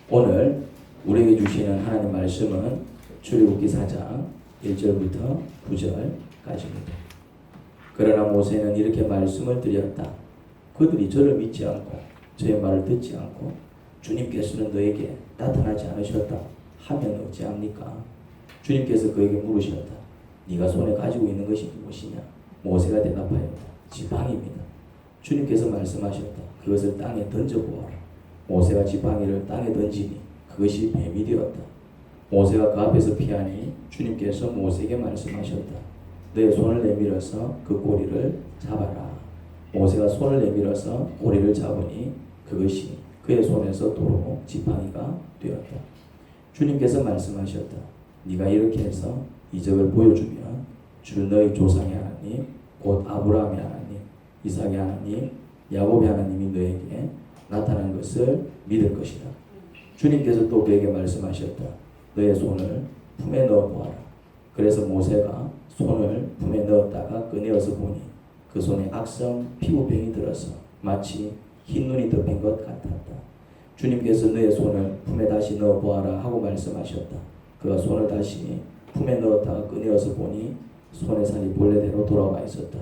오늘 우리에게 주시는 하나님 말씀은 출애굽기 4장 1절부터 9절까지입니다. 그러나 모세는 이렇게 말씀을 드렸다. 그들이 저를 믿지 않고 저의 말을 듣지 않고 주님께서는 너에게 나타나지 않으셨다 하면 어찌합니까? 주님께서 그에게 물으셨다. 네가 손에 가지고 있는 것이 무엇이냐? 모세가 대답하였다. 지팡이입니다. 주님께서 말씀하셨다. 그것을 땅에 던져보아라. 모세가 지팡이를 땅에 던지니 그것이 뱀이 되었다. 모세가 그 앞에서 피하니 주님께서 모세에게 말씀하셨다. 너의 손을 내밀어서 그 꼬리를 잡아라. 모세가 손을 내밀어서 꼬리를 잡으니 그것이 그의 손에서 도로 지팡이가 되었다. 주님께서 말씀하셨다. 네가 이렇게 해서 이적을 보여주면 주 너희 조상의 하나님 곧 아브라함의 하나님 이삭의 하나님 야곱의 하나님이 너에게 나타난 것을 믿을 것이다. 주님께서 또 그에게 말씀하셨다. 너의 손을 품에 넣어 보아라. 그래서 모세가 손을 품에 넣었다가 꺼내어서 보니 그 손에 악성 피부병이 들어서 마치 흰 눈이 덮인 것 같았다. 주님께서 너의 손을 품에 다시 넣어 보아라 하고 말씀하셨다. 그가 손을 다시 품에 넣었다가 꺼내어서 보니 손의 살이 본래대로 돌아와 있었다.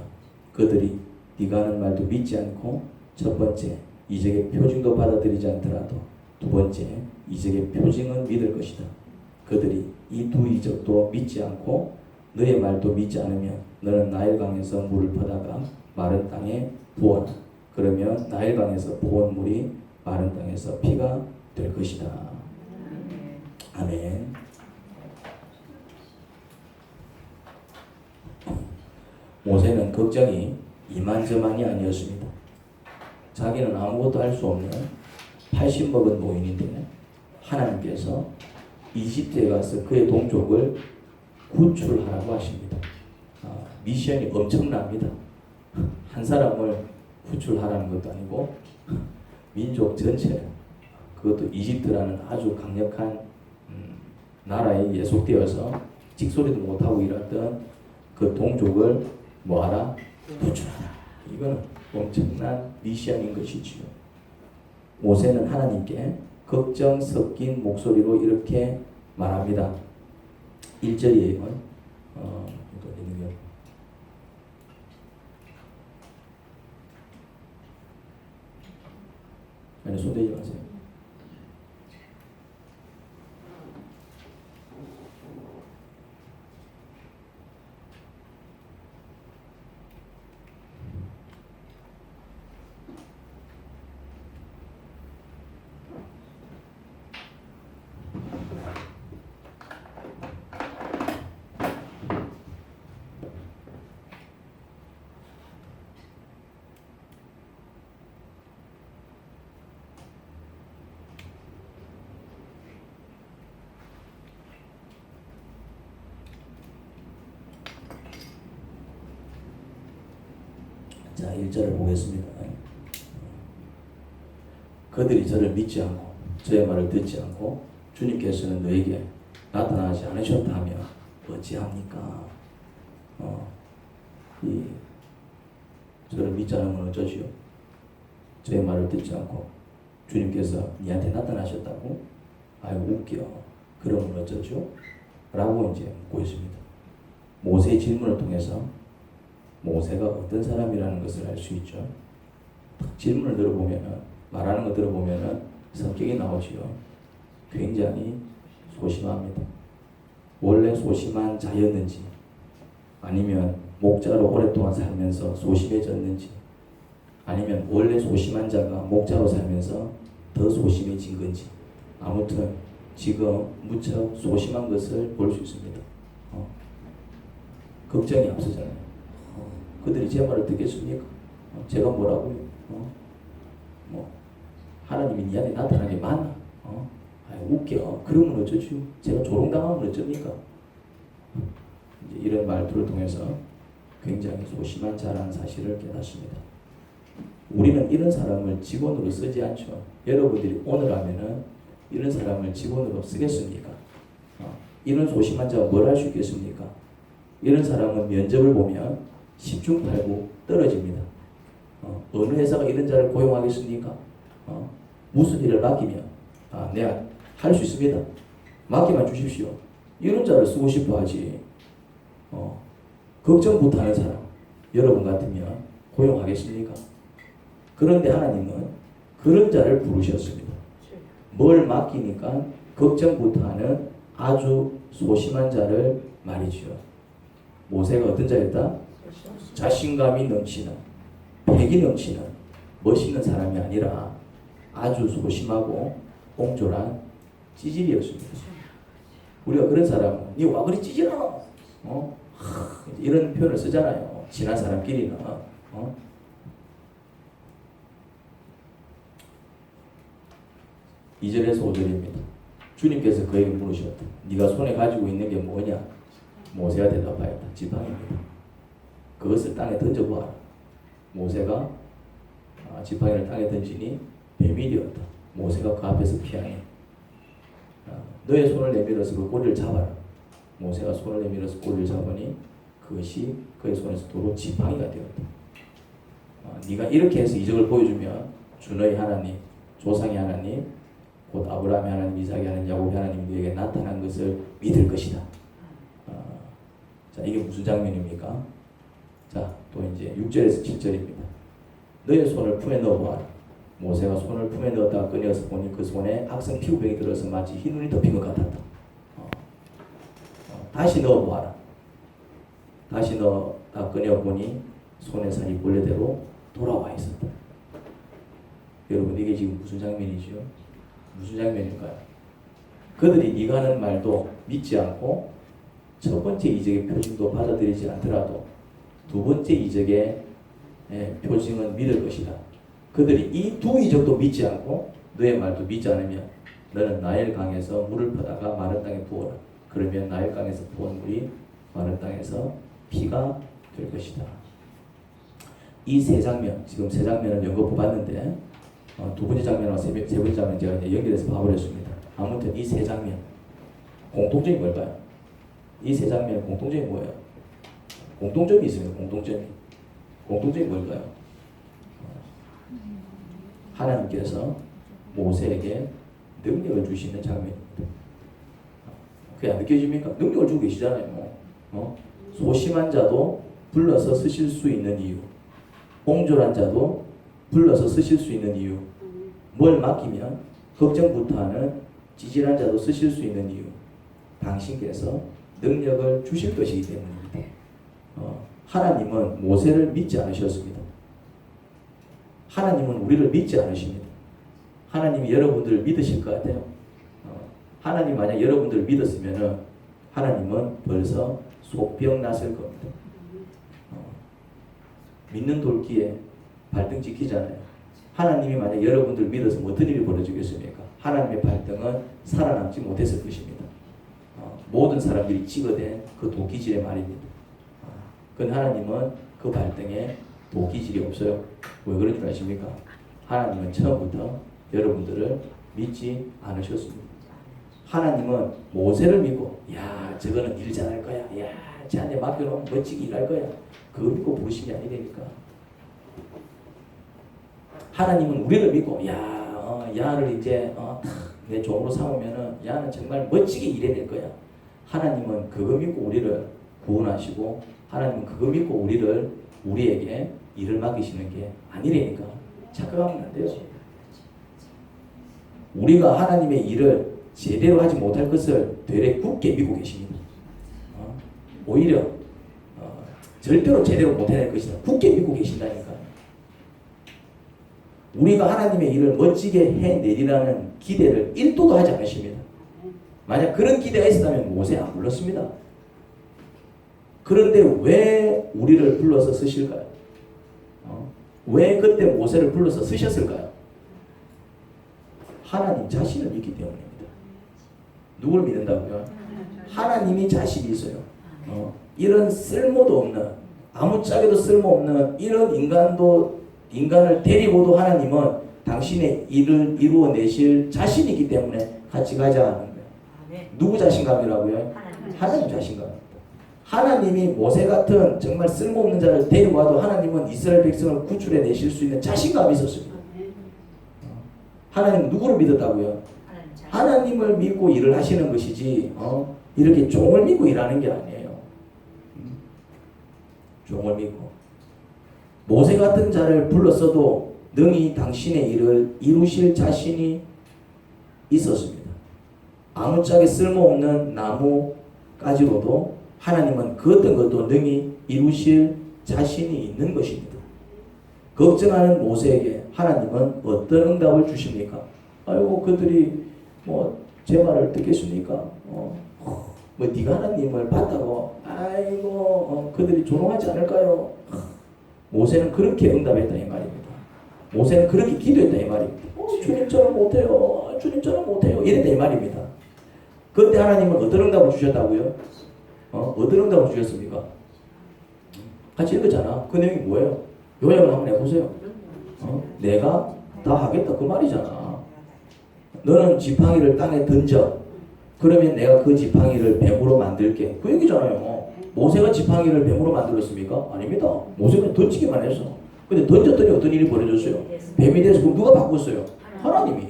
그들이 네가 하는 말도 믿지 않고 첫 번째 이적의 표징도 받아들이지 않더라도 두 번째 이적의 표징은 믿을 것이다. 그들이 이 두 이적도 믿지 않고 너의 말도 믿지 않으면 너는 나일강에서 물을 퍼다가 마른 땅에 부어라. 그러면 나일강에서 부은 물이 마른 땅에서 피가 될 것이다. 아멘. 모세는 걱정이 이만저만이 아니었습니다. 자기는 아무것도 할 수 없는 80 먹은 노인인데 하나님께서 이집트에 가서 그의 동족을 구출하라고 하십니다. 미션이 엄청납니다. 한 사람을 구출하라는 것도 아니고 민족 전체를, 그것도 이집트라는 아주 강력한 나라에 예속되어서 직소리도 못하고 일했던 그 동족을 뭐하라? 구출하라. 이거는 엄청난 미션인 것이지요. 모세는 하나님께 걱정 섞인 목소리로 이렇게 말합니다. 1절이에요. 아니, 손대지 마세요. 자, 1절을 보겠습니다. 그들이 저를 믿지 않고 저의 말을 듣지 않고 주님께서는 너에게 나타나지 않으셨다면 어찌합니까? 저를 믿지 않으면 어쩌지요? 저의 말을 듣지 않고 주님께서 니한테 나타나셨다고? 아이고 웃겨. 그러면 어쩌죠? 라고 이제 묻고 있습니다. 모세의 질문을 통해서 모세가 어떤 사람이라는 것을 알 수 있죠. 질문을 들어보면은, 말하는 거 들어보면은 성격이 나오지요. 굉장히 소심합니다. 원래 소심한 자였는지 아니면 목자로 오랫동안 살면서 소심해졌는지 아니면 원래 소심한 자가 목자로 살면서 더 소심해진 건지 아무튼 지금 무척 소심한 것을 볼 수 있습니다. 걱정이 앞서잖아요. 그들이 제 말을 듣겠습니까? 제가 뭐라고요? 하나님이 니한테 나타난 게 맞나? 웃겨. 그러면 어쩌죠? 제가 조롱당하면 어쩝니까? 이제 이런 말들을 통해서 굉장히 소심한 자라는 사실을 깨닫습니다. 우리는 이런 사람을 직원으로 쓰지 않죠. 여러분들이 오늘 하면은 이런 사람을 직원으로 쓰겠습니까? 이런 소심한 자가 뭘 할 수 있겠습니까? 이런 사람은 면접을 보면 10중 8구 떨어집니다. 어느 회사가 이런 자를 고용하겠습니까? 무슨 일을 맡기면 내가 할 수 있습니다. 맡기만 주십시오. 이런 자를 쓰고 싶어 하지. 걱정부터 하는 사람 여러분 같으면 고용하겠습니까? 그런데 하나님은 그런 자를 부르셨습니다. 뭘 맡기니까 걱정부터 하는 아주 소심한 자를 말이죠. 모세가 어떤 자였다? 자신감이 넘치는, 패기 넘치는 멋있는 사람이 아니라 아주 소심하고 옹졸한 찌질이었습니다. 우리가 그런 사람, 니 와 그리 찌질하노? 이런 표현을 쓰잖아요. 친한 사람끼리는. 2절에서 5절입니다. 주님께서 그에게 물으셨다. 네가 손에 가지고 있는 게 뭐냐? 모세가 대답하였다. 지팡이입니다. 그것을 땅에 던져보아라. 모세가 지팡이를 땅에 던지니 뱀이 되었다. 모세가 그 앞에서 피하니 너의 손을 내밀어서 그 꼬리를 잡아라. 모세가 손을 내밀어서 꼬리를 잡으니 그것이 그의 손에서 도로 지팡이가 되었다. 네가 이렇게 해서 이적을 보여주면 주 너희 하나님, 조상의 하나님, 곧 아브라함의 하나님, 이삭의 하나님, 야곱의 하나님이 너에게 나타난 것을 믿을 것이다. 자, 이게 무슨 장면입니까? 자, 또 이제 6절에서 7절입니다. 너의 손을 품에 넣어보아라. 모세가 손을 품에 넣었다가 꺼내어서 보니 그 손에 악성 피부병이 들어서 마치 흰 눈이 덮인 것 같았다. 다시 넣어보아라. 다시 넣었다 꺼내어보니 손의 살이 본래대로 돌아와 있었다. 여러분, 이게 지금 무슨 장면이죠? 무슨 장면일까요? 그들이 네가 하는 말도 믿지 않고 첫 번째 이적의 표징도 받아들이지 않더라도 두 번째 이적의 표징은 믿을 것이다. 그들이 이 두 이적도 믿지 않고 너의 말도 믿지 않으면 너는 나일 강에서 물을 퍼다가 마른 땅에 부어라. 그러면 나일 강에서 부은 물이 마른 땅에서 피가 될 것이다. 이 세 장면, 지금 세 장면을 연거푸 봤는데 두 번째 장면과 세 번째 장면 제가 이제 연결해서 봐버렸습니다. 아무튼 이 세 장면 공통점이 뭘까요? 이 세 장면의 공통점이 뭐예요? 공통점이 있습니다. 공통점이 뭘까요? 하나님께서 모세에게 능력을 주시는 장면입니다. 그게 안 느껴집니까? 능력을 주고 계시잖아요. 소심한 자도 불러서 쓰실 수 있는 이유, 옹졸한 자도 불러서 쓰실 수 있는 이유, 뭘 맡기면 걱정부터 하는 찌질한 자도 쓰실 수 있는 이유, 당신께서 능력을 주실 것이기 때문입니다. 하나님은 모세를 믿지 않으셨습니다. 하나님은 우리를 믿지 않으십니다. 하나님이 여러분들을 믿으실 것 같아요. 하나님 만약 여러분들을 믿었으면 하나님은 벌써 속병 났을 겁니다. 믿는 돌기에 발등 찍히잖아요. 하나님이 만약 여러분들을 믿었으면 어떤 일이 벌어지겠습니까? 하나님의 발등은 살아남지 못했을 것입니다. 모든 사람들이 찍어댄 그 도끼질의 말입니다. 그런데 하나님은 그 발등에 도끼질이 없어요. 왜 그런 줄 아십니까? 하나님은 처음부터 여러분들을 믿지 않으셨습니다. 하나님은 모세를 믿고 야 저거는 일 잘할 거야. 야 쟤한테 맡겨놓으면 멋지게 일할 거야. 그거 믿고 부르신 게 아니니까. 하나님은 우리를 믿고 야를 이제 내 종으로 삼으면은 야는 정말 멋지게 일해낼 거야. 하나님은 그거 믿고 우리를 구원하시고 하나님은 그거 믿고 우리에게 일을 맡기시는 게 아니라니까 착각하면 안 돼요. 우리가 하나님의 일을 제대로 하지 못할 것을 되레 굳게 믿고 계십니다. 오히려 절대로 제대로 못해낼 것이다. 굳게 믿고 계신다니까요. 우리가 하나님의 일을 멋지게 해내리라는 기대를 1도도 하지 않으십니다. 만약 그런 기대가 있었다면 모세 안 불렀습니다. 그런데 왜 우리를 불러서 쓰실까요? 왜 그때 모세를 불러서 쓰셨을까요? 하나님 자신을 믿기 때문입니다. 누굴 믿는다고요? 하나님이 자신이 있어요. 이런 쓸모도 없는, 아무짝에도 쓸모없는 이런 인간을 데리고도 하나님은 당신의 일을 이루어내실 자신이 있기 때문에 같이 가자 하는 거예요. 누구 자신감이라고요? 하나님 자신감. 하나님이 모세 같은 정말 쓸모없는 자를 데리고 와도 하나님은 이스라엘 백성을 구출해 내실 수 있는 자신감이 있었습니다. 하나님 누구를 믿었다고요? 하나님을 믿고 일을 하시는 것이지 이렇게 종을 믿고 일하는 게 아니에요. 종을 믿고 모세 같은 자를 불렀어도 능히 당신의 일을 이루실 자신이 있었습니다. 아무짝에 쓸모없는 나무가지로도 하나님은 그 어떤 것도 능히 이루실 자신이 있는 것입니다. 걱정하는 모세에게 하나님은 어떤 응답을 주십니까? 아이고 그들이 제 말을 듣겠습니까? 네가 하나님을 봤다고 아이고 그들이 조롱하지 않을까요? 모세는 그렇게 응답했다 이 말입니다. 모세는 그렇게 기도했다 이 말입니다. 주님처럼 못해요. 주님처럼 못해요. 이랬다 이 말입니다. 그때 하나님은 어떤 응답을 주셨다고요? 어떤 응답을 주셨습니까? 같이 읽었잖아. 그 내용이 뭐예요? 요약을 한번 해보세요. 내가 다 하겠다 그 말이잖아. 너는 지팡이를 땅에 던져. 그러면 내가 그 지팡이를 뱀으로 만들게. 그 얘기잖아요. 모세가 지팡이를 뱀으로 만들었습니까? 아닙니다. 모세는 던지기만 했어. 근데 던졌더니 어떤 일이 벌어졌어요? 뱀이 돼서 그럼 누가 바꿨어요? 하나님이.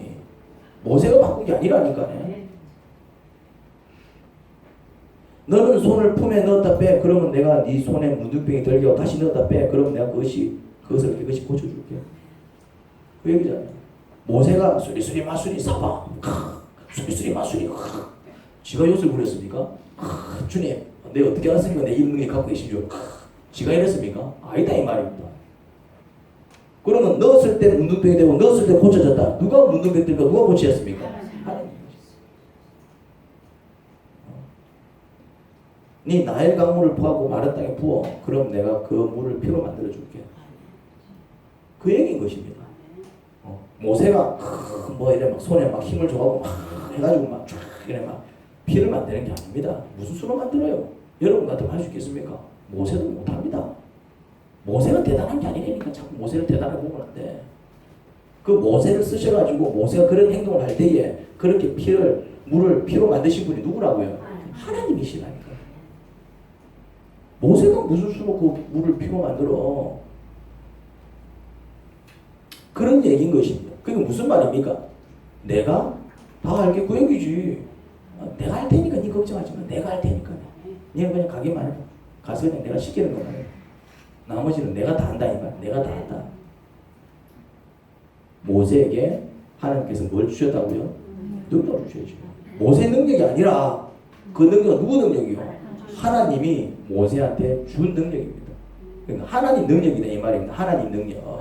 모세가 바꾼 게 아니라니까요. 너는 손을 품에 넣었다 빼. 그러면 내가 네 손에 문둥병이 들게 하고 다시 넣었다 빼. 그러면 내가 그것을 깨끗이 고쳐줄게. 그 얘기잖아요. 모세가 수리수리 마수리 사바. 수리수리 마수리. 지가 엿을 부렸습니까? 주님, 내가 어떻게 알았습니까? 내 이 능력이 갖고 계신 줄. 지가 이랬습니까? 아니다 이 말입니다. 그러면 넣었을 때 문둥병이 되고 넣었을 때 고쳐졌다. 누가 문둥병 들까? 누가 고치셨습니까? 네 나일 강물을 부하고 마른 땅에 부어. 그럼 내가 그 물을 피로 만들어 줄게. 그 얘기인 것입니다. 모세가 이래 막 손에 막 힘을 줘가지고 막 해가지고 막 쫙 이래 막 피를 만드는 게 아닙니다. 무슨 수로 만들어요? 여러분 같으면 할 수 있겠습니까? 모세도 못합니다. 모세가 대단한 게 아니니까 자꾸 모세를 대단하게 보면 안 돼. 그 모세를 쓰셔가지고 모세가 그런 행동을 할 때에 그렇게 물을 피로 만드신 분이 누구라고요? 하나님이시라니까. 모세가 무슨 수로 그 물을 피로 만들어? 그런 얘기인 것입니다. 그게 무슨 말입니까? 내가 다 알게 그 얘기지. 내가 할 테니까 네 걱정하지 마. 내가 할 테니까. 너는 그냥 가기만 해봐. 가서 그냥 내가 시키는 것만 해. 나머지는 내가 다 한다 이 말. 내가 다 한다. 모세에게 하나님께서 뭘 주셨다고요? 능력을 주셔야죠. 모세 능력이 아니라 그 능력은 누구 능력이요? 하나님이 모세한테 준 능력입니다. 그러니까 하나님 능력이다 이 말입니다. 하나님 능력.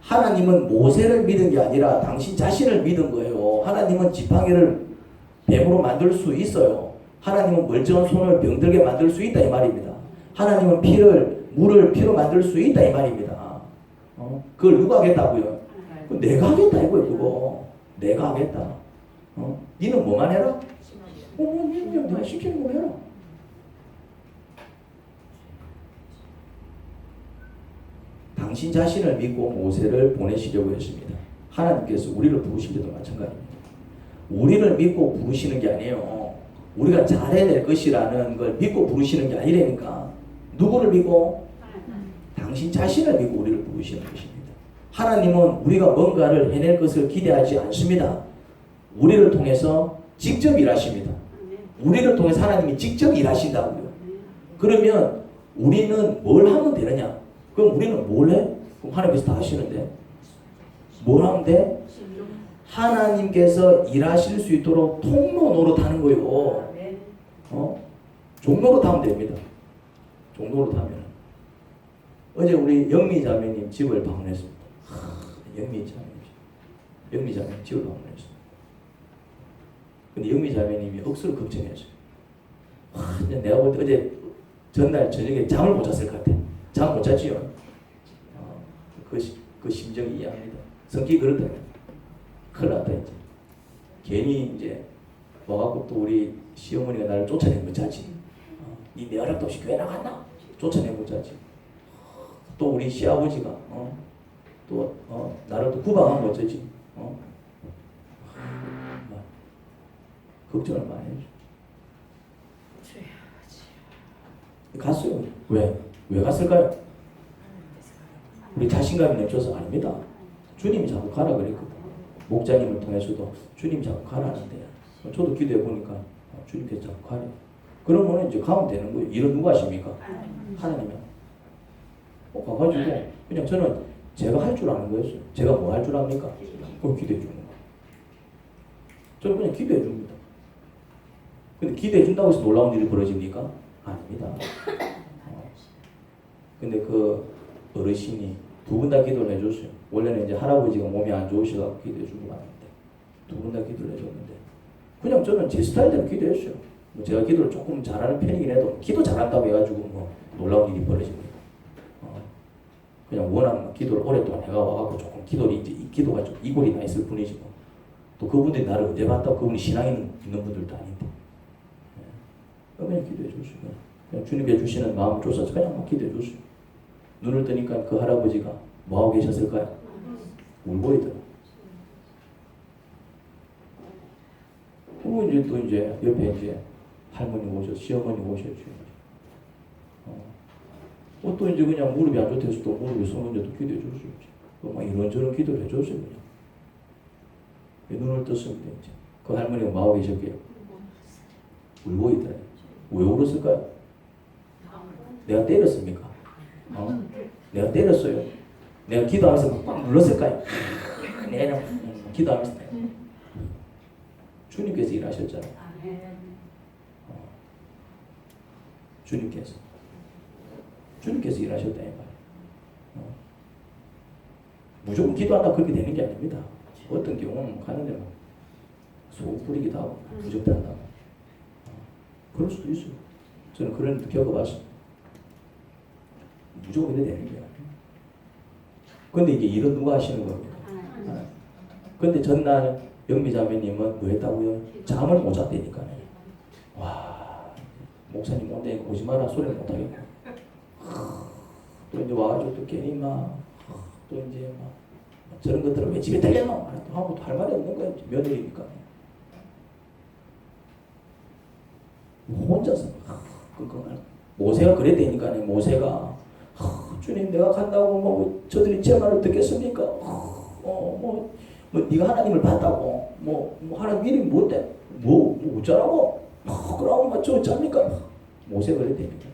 하나님은 모세를 믿은 게 아니라 당신 자신을 믿은 거예요. 하나님은 지팡이를 뱀으로 만들 수 있어요. 하나님은 멀쩡한 손을 병들게 만들 수 있다 이 말입니다. 하나님은 물을 피로 만들 수 있다 이 말입니다. 그걸 누가 하겠다고요? 내가 하겠다 이거예요. 그거 내가 하겠다. 니는 뭐만 해라? 내가 시키는 거 해라. 당신 자신을 믿고 모세를 보내시려고 했습니다. 하나님께서 우리를 부르신 때도 마찬가지입니다. 우리를 믿고 부르시는 게 아니에요. 우리가 잘해낼 것이라는 걸 믿고 부르시는 게 아니라니까. 누구를 믿고? 당신 자신을 믿고 우리를 부르시는 것입니다. 하나님은 우리가 뭔가를 해낼 것을 기대하지 않습니다. 우리를 통해서 직접 일하십니다. 우리를 통해서 하나님이 직접 일하신다고요. 그러면 우리는 뭘 하면 되느냐? 그럼 우리는 뭘 해? 그럼 하나님께서 다 하시는데 뭘 하면 돼? 하나님께서 일하실 수 있도록 통로 노릇하는 거요. 종로로 타면 됩니다. 종로로 타면 어제 우리 영미 자매님 집을 방문했습니다. 영미 자매님 집을 방문했습니다. 근데 영미 자매님이 억수로 걱정했어요. 내가 볼 때 어제 전날 저녁에 잠을 못 잤을 것 같아. 잠 못 잤지요. 그 심정이 이해합니다. 성격이 그렇다. 큰일 났다 이제. 괜히 이제 와갖고 또 우리 시어머니가 나를 쫓아내면 못 자지. 니 내 허락도 없이 교회 나갔나? 쫓아내면 못 자지. 또 우리 시아버지가 나를 또 구박하면 어쩌지. 걱정을 많이 해줘. 갔어요. 왜 갔을까요? 우리 자신감이 넘쳐서 아닙니다. 주님이 자꾸 가라 그랬거든. 목자님을 통해서도 주님 자꾸 가라는데 저도 기도해 보니까 주님께서 자꾸 가래. 그러면 이제 가면 되는 거예요. 일은 누가 하십니까? 하나님이요. 가가지고 그냥 저는 제가 할 줄 아는 거였어요. 제가 뭐 할 줄 압니까? 그걸 기도해 주는 거예요. 저는 그냥 기도해 줍니다. 근데 기도해 준다고 해서 놀라운 일이 벌어집니까? 아닙니다. 근데 그 어르신이 두 분 다 기도를 해줬어요. 원래는 이제 할아버지가 몸이 안 좋으셔서 기도해 주고 왔는데 두 분 다 기도를 해줬는데 그냥 저는 제 스타일대로 기도했어요. 뭐 제가 기도를 조금 잘하는 편이긴 해도 기도 잘한다고 해가지고 뭐 놀라운 일이 벌어집니다. 그냥 워낙 기도를 오랫동안 해가 와갖고 조금 기도를 이제 이 기도가 좀 이골이 나 있을 뿐이지 뭐. 또 그분들이 나를 언제 봤다고 그분이 신앙이 있는 분들도 아닌데 그냥 기도해 줬어요. 그냥 주님께 주시는 마음을 쫓아서 그냥 막 기도해 줬어요. 눈을 뜨니까 그 할아버지가 뭐하고 계셨을까요? 울고 있더라고요. 그리고 이제 또 이제 옆에 이제 할머니 오셨, 시어머니 오셨죠. 또 이제 그냥 무릎이 안 좋다 해서 또 무릎에 서는데도 기도해 줄 수 있지. 막 이런저런 기도를 해줬어요, 그냥. 눈을 떴습니다, 이제. 그 할머니가 뭐하고 계셨게요? 울고 있더래요. 왜 울었을까요? 내가 때렸습니까? 내가 때렸어요. 내가 기도하면서 막 눌렀을까요? 내가 기도하면서 주님께서 일하셨잖아요. 주님께서 일하셨다 이 말이에요. 무조건 기도한다 그렇게 되는 게 아닙니다. 어떤 경우는 가는데 막 소금 뿌리기도 하고 부적한다. 그럴 수도 있어요. 저는 그런 일도 겪어봤어요. 무조건 이래 되는 게 아니에요. 근데 이제 일은 누가 하시는 겁니까? 근데 전날 영미자매님은 뭐 했다고요? 잠을 못 잤다니까요. 와, 목사님 온데 오지 마라 소리를 못 하겠고. 또 이제 와가지고 또 괜히 또 이제 저런 것들을 왜 집에 달려노? 하고 또 할 말이 없는 거예요. 며느리니까. 혼자서 모세가 그랬다니까. 모세가 주님 내가 간다고 뭐 저들이 제 말을 듣겠습니까? 뭐 네가 하나님을 봤다고 뭐 하나님 이름이 뭔데? 뭐 어쩌라고? 그러면 저 어쩝니까? 모세가 그랬다니까.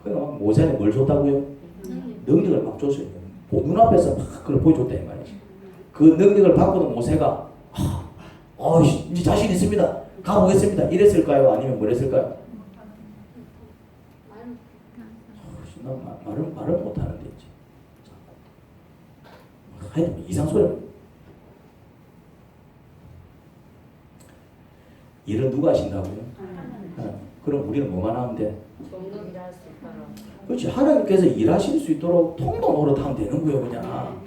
그러니까 모세는 뭘 줬다고요? 능력을 막 줬어요. 눈앞에서 막 그걸 보여줬다 이 말이지. 그 능력을 받고도 모세가 이제 자신 있습니다. 가보겠습니다. 이랬을까요? 아니면 뭐랬을까요? 말을 못하는데 이제 하여튼 이상 소리. 일은 누가 하신다고요? 그럼 우리는 뭐만 하면 돼? 그렇지. 하나님께서 일하실 수 있도록 통도 노릇하면 되는 거예요. 그냥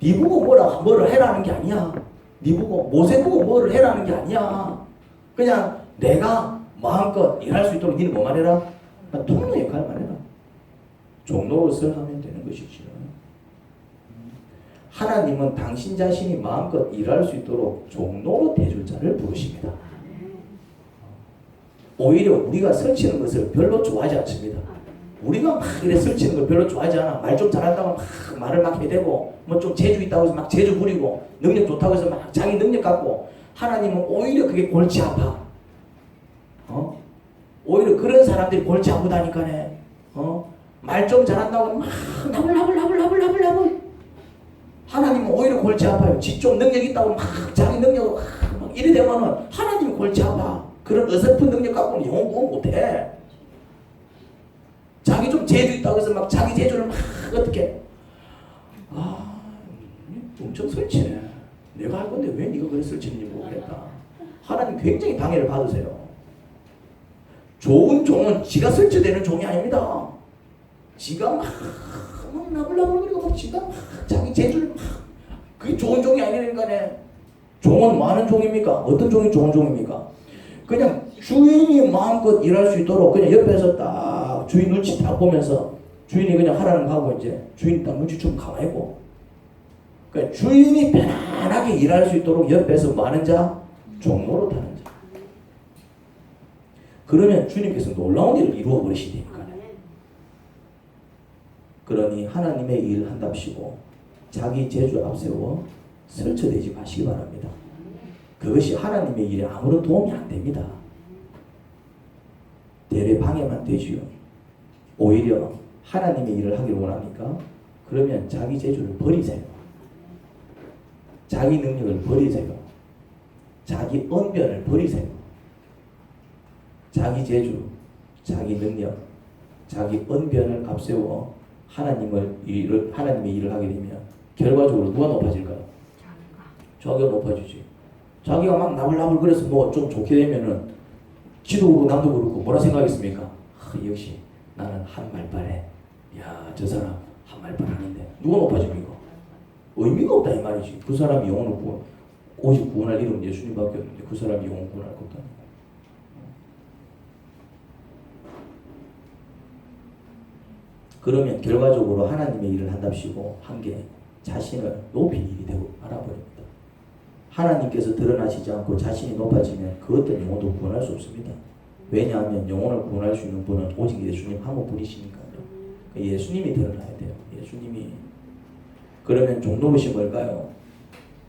네 보고 뭐를 해라는 게 아니야. 네 보고 모세 보고 뭐를 해라는 게 아니야. 그냥 내가 마음껏 일할 수 있도록 니는 뭐만 해라? 통로 역할만 해라. 종노릇을 하면 되는 것이지. 하나님은 당신 자신이 마음껏 일할 수 있도록 종노릇 해줄 자를 부르십니다. 오히려 우리가 설치는 것을 별로 좋아하지 않습니다. 우리가 막 이래 설치는 걸 별로 좋아하지 않아. 말 좀 잘한다고 막 말을 막 해대고 뭐 좀 재주 있다고 해서 막 재주 부리고 능력 좋다고 해서 막 자기 능력 갖고 하나님은 오히려 그게 골치 아파. 오히려 그런 사람들이 골치 아프다니까네. 말 좀 잘한다고 막 나불나불 하나님은 오히려 골치 아파요. 지 좀 능력 있다고 막 자기 능력으로 막 이래 되면은 하나님이 골치 아파. 그런 어설픈 능력 갖고는 영원 구원 못해. 자기 좀 재주 있다고 해서 막 자기 재주를 막 어떻게 엄청 설치네. 내가 할 건데 왜 네가 그래 설치는지 모르겠다. 하나님 굉장히 방해를 받으세요. 좋은 종은 지가 설치되는 종이 아닙니다. 지가 막 나불나불거리고 막 지가 막 자기 재주를 막 그게 좋은 종이 아니라니까네. 종은 뭐 하는 종입니까? 어떤 종이 좋은 종입니까? 그냥 주인이 마음껏 일할 수 있도록 그냥 옆에서 딱 주인 눈치 딱 보면서 주인이 그냥 하라는 거 하고 이제 주인이 딱 눈치 좀 가만히 있고 그러니까 주인이 편안하게 일할 수 있도록 옆에서 뭐 하는 자? 종노릇 하는 자. 그러면 주님께서 놀라운 일을 이루어 버리시니까. 그러니 하나님의 일 한답시고 자기 재주 앞세워 설쳐대지 마시기 바랍니다. 그것이 하나님의 일에 아무런 도움이 안 됩니다. 대래 방해만 되지요. 오히려 하나님의 일을 하기를 원하니까 그러면 자기 재주를 버리세요. 자기 능력을 버리세요. 자기 언변을 버리세요. 자기 재주, 자기 능력, 자기 언변을 앞세워 하나님의 일을 하게 되면 결과적으로 누가 높아질까요? 자기가 높아지지. 자기가 막 나불나불 그래서 뭐 좀 좋게 되면은 지도 그렇고 남도 그렇고 뭐라 생각하겠습니까? 역시 나는 한 말빨에 야, 저 사람 한 말빨 아닌데 누가 높아집니까? 의미가 없다 이 말이지. 그 사람이 영혼을 오직 구원할 이름은 예수님밖에 없는데 그 사람이 영혼 구원할 것도 아니고. 그러면 결과적으로 하나님의 일을 한답시고 한 게 자신을 높인 일이 되고 말아버립니다. 하나님께서 드러나시지 않고 자신이 높아지면 그 어떤 영혼도 구원할 수 없습니다. 왜냐하면 영혼을 구원할 수 있는 분은 오직 예수님 한 분이시니까요. 예수님이 드러나야 돼요. 예수님이. 그러면 종노릇이 뭘까요?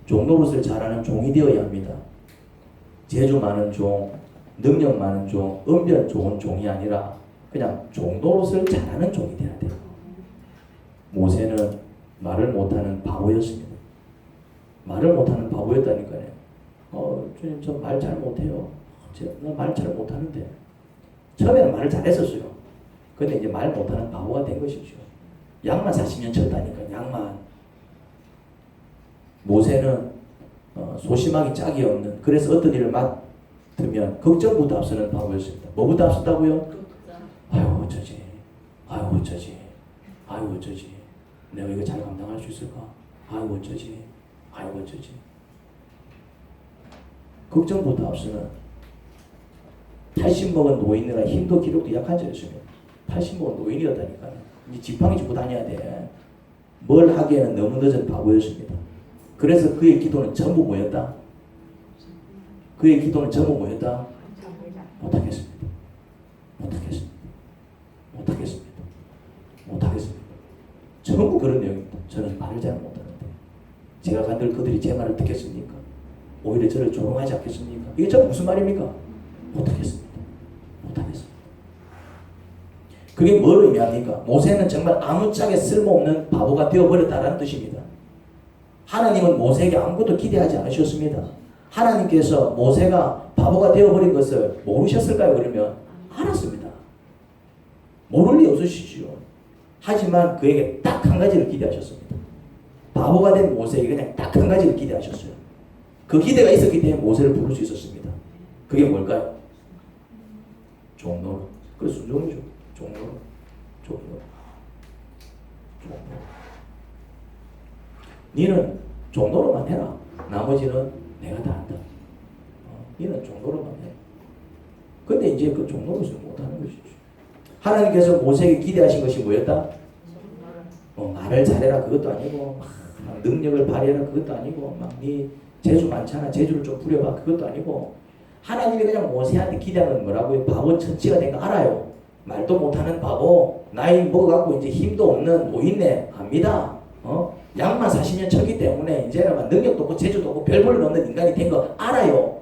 종노릇을 잘하는 종이 되어야 합니다. 재주 많은 종, 능력 많은 종, 언변 좋은 종이 아니라 그냥 종노릇을 잘하는 종이 되어야 돼요. 모세는 말을 못하는 바보였습니다. 말을 못하는 바보였다니까요. 주님 저 말 잘 못해요. 나 말 잘 못하는데. 처음에는 말을 잘했었어요. 근데 이제 말 못하는 바보가 된 것이죠. 양만 40년 쳤다니까. 양만. 모세는 소심하기 짝이 없는, 그래서 어떤 일을 맡으면 걱정부터 앞서는 바보였습니다. 뭐부터 앞섰다고요? 아유 어쩌지, 아유 어쩌지, 아유 어쩌지, 내가 이거 잘 감당할 수 있을까? 아유 어쩌지, 아유 어쩌지. 걱정부터 앞서는 80 먹은 노인이라 힘도 기력도 약한 자였습니다. 80 먹은 노인이었다니까요. 이제 지팡이 짚고 다녀야 돼. 뭘 하기에는 너무 늦은 바보였습니다. 그래서 그의 기도는 전부 뭐였다? 그의 기도는 전부 뭐였다? 못하겠습니다. 못하겠습니다. 못하겠습니다. 못하겠습니다. 전부 그런 내용입니다. 저는 말을 잘 못하는데 제가 간들 그들이 제 말을 듣겠습니까? 오히려 저를 조롱하지 않겠습니까? 이게 전 무슨 말입니까? 못하겠습니다. 못하겠습니다. 그게 뭘 의미합니까? 모세는 정말 아무짝에 쓸모없는 바보가 되어버렸다는 뜻입니다. 하나님은 모세에게 아무것도 기대하지 않으셨습니다. 하나님께서 모세가 바보가 되어버린 것을 모르셨을까요? 그러면 알았습니다. 모를 리 없으시죠. 하지만 그에게 딱 한 가지를 기대하셨습니다. 바보가 된 모세에게 그냥 딱 한 가지를 기대하셨어요. 그 기대가 있었기 때문에 모세를 부를 수 있었습니다. 그게 뭘까요? 종노릇. 그래서 순종이죠. 종노릇. 종노릇. 종노릇. 니는 종노릇만 해라. 나머지는 내가 다 한다. 니는 종노릇만 해. 근데 이제 그 종노릇을 못하는 것이죠. 하나님께서 모세에게 기대하신 것이 뭐였다? 말을 잘해라 그것도 아니고 막 능력을 발휘해라 그것도 아니고 막 네 재주 많잖아 재주를 좀 부려봐 그것도 아니고 하나님이 그냥 모세한테 기대하는 건 뭐라고요? 바보 천치가 된 거 알아요. 말도 못하는 바보 나이 먹어갖고 이제 힘도 없는 노인네 압니다. 양만 40년 쳤기 때문에 이제는 막 능력도 없고 재주도 없고 별 볼일 없는 인간이 된 거 알아요.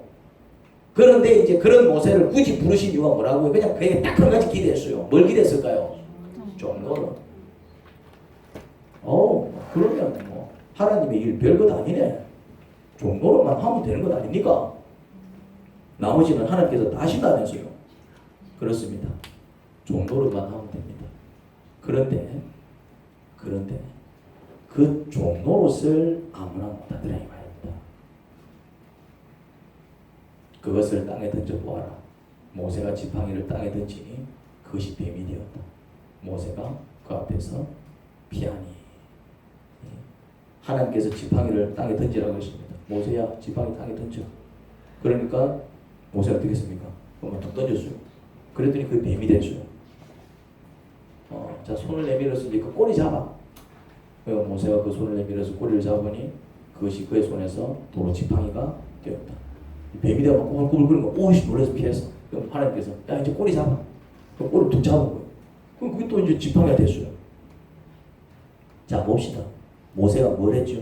그런데 이제 그런 모세를 굳이 부르신 이유가 뭐라고요? 그냥 그에게 딱 한 가지 기대했어요. 뭘 기대했을까요? 종노릇. 그러면 뭐 하나님의 일 별것 아니네. 종노릇만 하면 되는 것 아닙니까? 나머지는 하나님께서 다 하신다면서요. 그렇습니다. 종노릇만 하면 됩니다. 그런데 그 종노릇을 아무나 못하더라 이 말입니다. 그것을 땅에 던져보아라. 모세가 지팡이를 땅에 던지니 그것이 뱀이 되었다. 모세가 그 앞에서 피하니. 하나님께서 지팡이를 땅에 던지라고 했습니다. 모세야 지팡이 땅에 던져. 그러니까 모세가 어떻게 했습니까? 그만 툭 던졌어요. 그랬더니 그 뱀이 됐어요. 자 손을 내밀어서 이제 그 꼬리 잡아. 모세가 그 손을 내밀어서 꼬리를 잡으니 그것이 그의 손에서 도로 지팡이가 되었다. 뱀이 되어 막 꾸물꾸물거리는 거 오이씨 놀라서 피했어. 그럼 하나님께서 야 이제 꼬리 잡아. 그럼 꼬리를 툭 잡은 거예요. 그럼 그게 또 이제 지팡이가 됐어요. 자 봅시다. 모세가 뭘 했죠?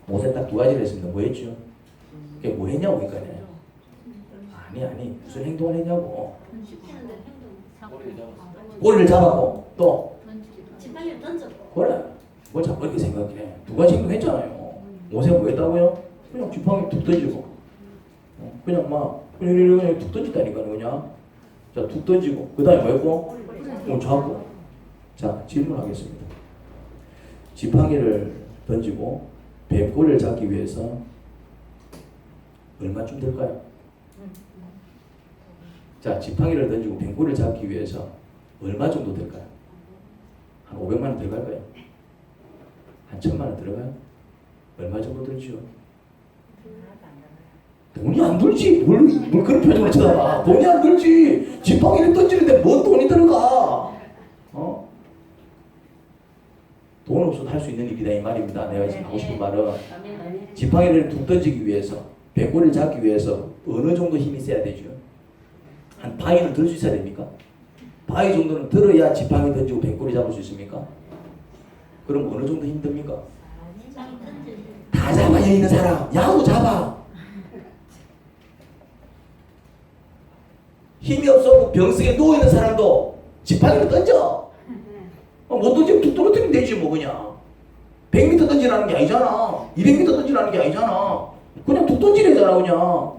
모세 딱 두 가지를 했습니다. 뭐 했죠? 그게 뭐 했냐고 그러니까 아니 무슨 행동을 했냐고. 꼬리를 잡았고 또 지팡이를 던졌고. 그래 뭘 자꾸 이렇게 생각해. 두 가지 행동했잖아요. 모세가 뭐 했다고요? 그냥 지팡이 툭 던지고 그냥 막 그냥 툭 던졌다니까요. 그냥 자 툭 던지고 그 다음에 뭐 했고? 잡고. 자 질문하겠습니다. 지팡이를 던지고 뱀꼬리를 잡기 위해서 얼마쯤 들까요? 자 지팡이를 던지고 뱀꼬리를 잡기 위해서 얼마 정도 들까요? 한 500만 원 들어갈까요? 한 1000만 원 들어가요? 얼마 정도 들지요? 돈이 안 들지. 뭘 그런 표정을 쳐다봐. 돈이 안 들지. 지팡이를 던지는데 뭔 돈이 들어가? 돈 없어도 할 수 있는 일이다 이 말입니다. 내가 지금 하고 싶은 말은 지팡이를 툭 던지기 위해서 뱀꼬리를 잡기 위해서 어느 정도 힘이 세야 되죠? 한 바위를 들 수 있어야 됩니까? 바위 정도는 들어야 지팡이 던지고 뱀꼬리 잡을 수 있습니까? 그럼 어느 정도 힘듭니까? 다 잡아야 있는 사람 야구 잡아. 힘이 없어 병석에 누워있는 사람도 지팡이를 던져. 못 던지면 툭 떨어뜨리면 되지 뭐 그냥. 100m 던지라는 게 아니잖아. 200m 던지라는 게 아니잖아. 그냥 툭 던지래잖아 그냥.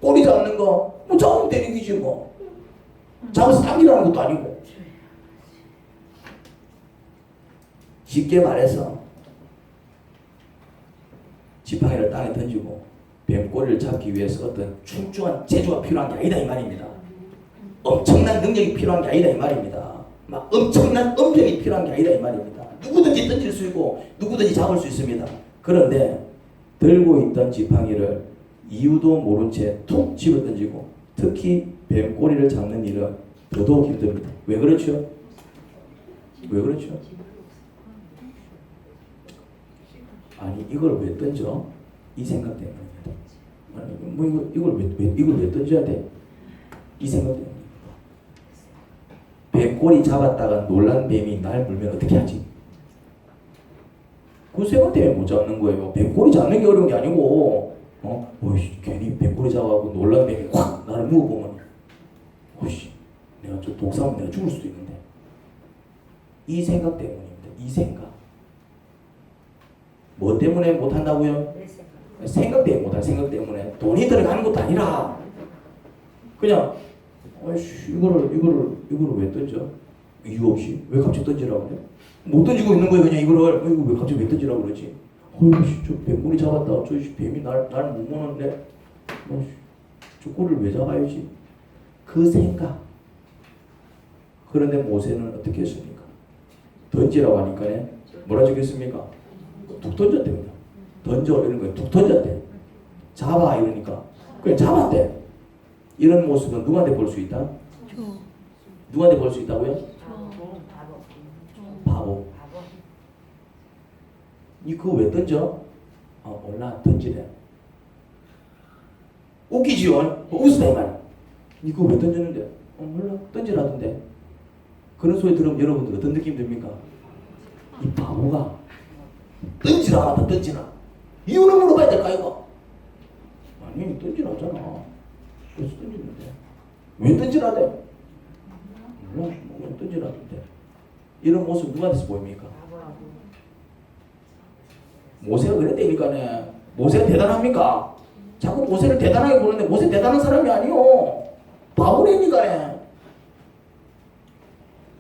꼬리 잡는 거 뭐 잡으면 되는 거지 뭐. 잡아서 당기라는 것도 아니고. 쉽게 말해서 지팡이를 땅에 던지고 뱀꼬리를 잡기 위해서 어떤 출중한 재주가 필요한 게 아니다 이 말입니다. 엄청난 능력이 필요한 게 아니다 이 말입니다. 막 엄청난 엄격이 필요한 게 아니다 이 말입니다. 누구든지 던질 수 있고 누구든지 잡을 수 있습니다. 그런데 들고 있던 지팡이를 이유도 모른 채 툭 집어 던지고 특히 뱀꼬리를 잡는 일은 더더욱 힘듭니다. 왜 그렇죠? 왜 그렇죠? 아니 이걸 왜 던져? 이 생각 때문입니다. 아니 뭐 이걸 왜 던져야 돼? 이 생각 때문입니다. 뱀꼬리 잡았다가 놀란 뱀이 날 물면 어떻게 하지? 그 생각 때문에 못 잡는 거예요. 뱀꼬리 잡는 게 어려운 게 아니고 어이씨 괜히 뱀꼬리 잡아갖고 놀란 뱀이 확 나를 물어보면 어이씨 내가 저 독사하면 내가 죽을 수도 있는데 이 생각 때문입니다. 이 생각. 뭐 때문에 못한다고요? 생각 때문에 못한 생각 때문에. 돈이 들어가는 것도 아니라 그냥 아이씨 이거를 왜 던져? 이유 없이 왜 갑자기 던지라고 그래? 못 던지고 있는 거예요 그냥 이거를. 이거 왜 갑자기 왜 던지라고 그러지? 어이씨 저 뱀꼬리 잡았다. 저 뱀이 날 못 먹는데 저 꼬리를 왜 잡아야지? 그 생각. 그런데 모세는 어떻게 했습니까? 던지라고 하니까 뭐라 적겠습니까? 툭 던졌대 그냥. 던져 이러는 거예요. 툭 던졌대. 잡아 이러니까 그냥 잡았대. 이런 모습은 누구한테 볼 수 있다? 누구한테 볼 수 있다고요? 바보. 니 그거 왜 던져? 몰라 던지래. 웃기지요? 웃으다 이 말. 니 그거 왜 던졌는데? 몰라 던지라던데. 그런 소리 들으면 여러분들 어떤 느낌 듭니까? 이 바보가 던지라 하다 던지나 이유는 물어봐야 될까 이거? 아니 던지라잖아. 그래서 던지는데 왜 던지라대? 몰라 뭐 던지라던데. 이런 모습 누구한테서 보입니까? 모세가 그랬다니까네. 모세가 대단합니까? 자꾸 모세를 대단하게 보는데 모세 대단한 사람이 아니요. 바보라니까네.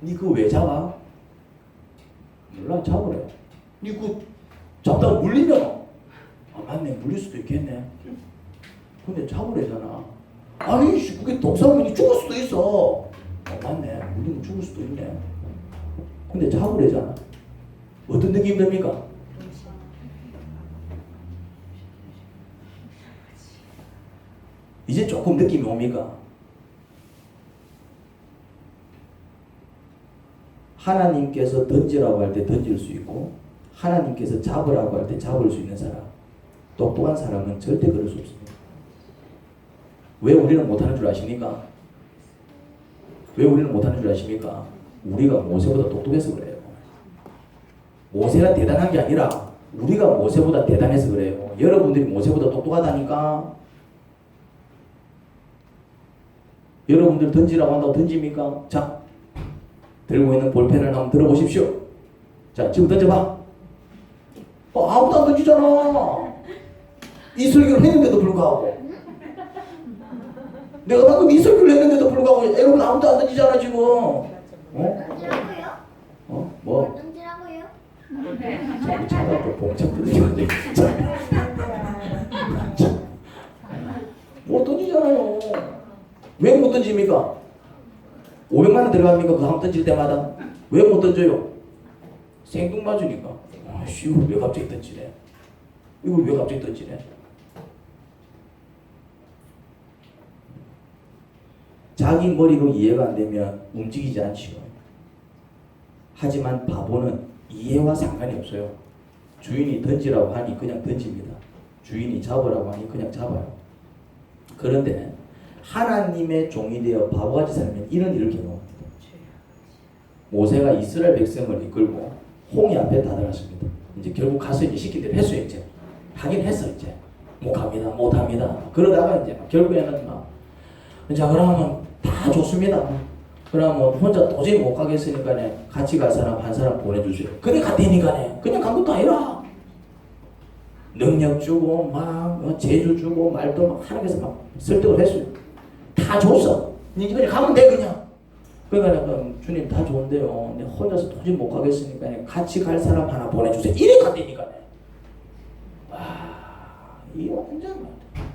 니 그거 왜 잡아? 몰라 잡으래. 니 그거 잡다가 물리면 맞네 물릴 수도 있겠네. 근데 잡으래잖아. 아니 그게 독사면 죽을 수도 있어. 맞네 물리면 죽을 수도 있네. 근데 잡으래잖아. 어떤 느낌이 듭니까? 이제 조금 느낌이 옵니까? 하나님께서 던지라고 할 때 던질 수 있고 하나님께서 잡으라고 할 때 잡을 수 있는 사람, 똑똑한 사람은 절대 그럴 수 없습니다. 왜 우리는 못하는 줄 아십니까? 왜 우리는 못하는 줄 아십니까? 우리가 모세보다 똑똑해서 그래요. 모세가 대단한 게 아니라 우리가 모세보다 대단해서 그래요. 여러분들이 모세보다 똑똑하다니까. 여러분들 던지라고 한다고 던집니까? 자, 들고 있는 볼펜을 한번 들어보십시오. 자, 지금 던져봐. 아무도 안 던지잖아. 이 설교를 했는데도 불구하고. 내가 방금 이 설교를 했는데도 불구하고 여러분 아무도 안 던지잖아 지금. 던지라고요? 뭐? 던지라고요? 자꾸 차가 또 봉착 던지는데 못 던지잖아요. 왜 못 던집니까? 500만 원 들어갑니까? 그거 한번 던질 때마다? 왜 못 던져요? 생뚱맞으니까. 아씨, 이걸 왜 갑자기 던지네? 이걸 왜 갑자기 던지네? 자기 머리로 이해가 안 되면 움직이지 않지요. 하지만 바보는 이해와 상관이 없어요. 주인이 던지라고 하니 그냥 던집니다. 주인이 잡으라고 하니 그냥 잡아요. 그런데 하나님의 종이 되어 바보같이 살면 이런 일을 경험합니다. 모세가 이스라엘 백성을 이끌고 홍해 앞에 다다랐습니다. 이제 결국 가서 이제 시킨 대로 했어요. 이제 하긴 했어. 이제 못합니다. 그러다가 이제 결국에는 자 그러면 다 좋습니다. 그러면 혼자 도저히 못 가겠으니까 같이 갈 사람 한 사람 보내주세요. 그래 갔다니까네. 그냥 간 것도 아니라 능력 주고 막 재주 주고 말도 막 하나님께서 막 설득을 했어요. 다 줬어. 이제 그냥 가면 돼 그냥. 그러니까 주님 다 좋은데요. 내가 혼자서 도저히 못 가겠으니까 같이 갈 사람 하나 보내주세요. 이래 갔다니까네. 와, 이 완전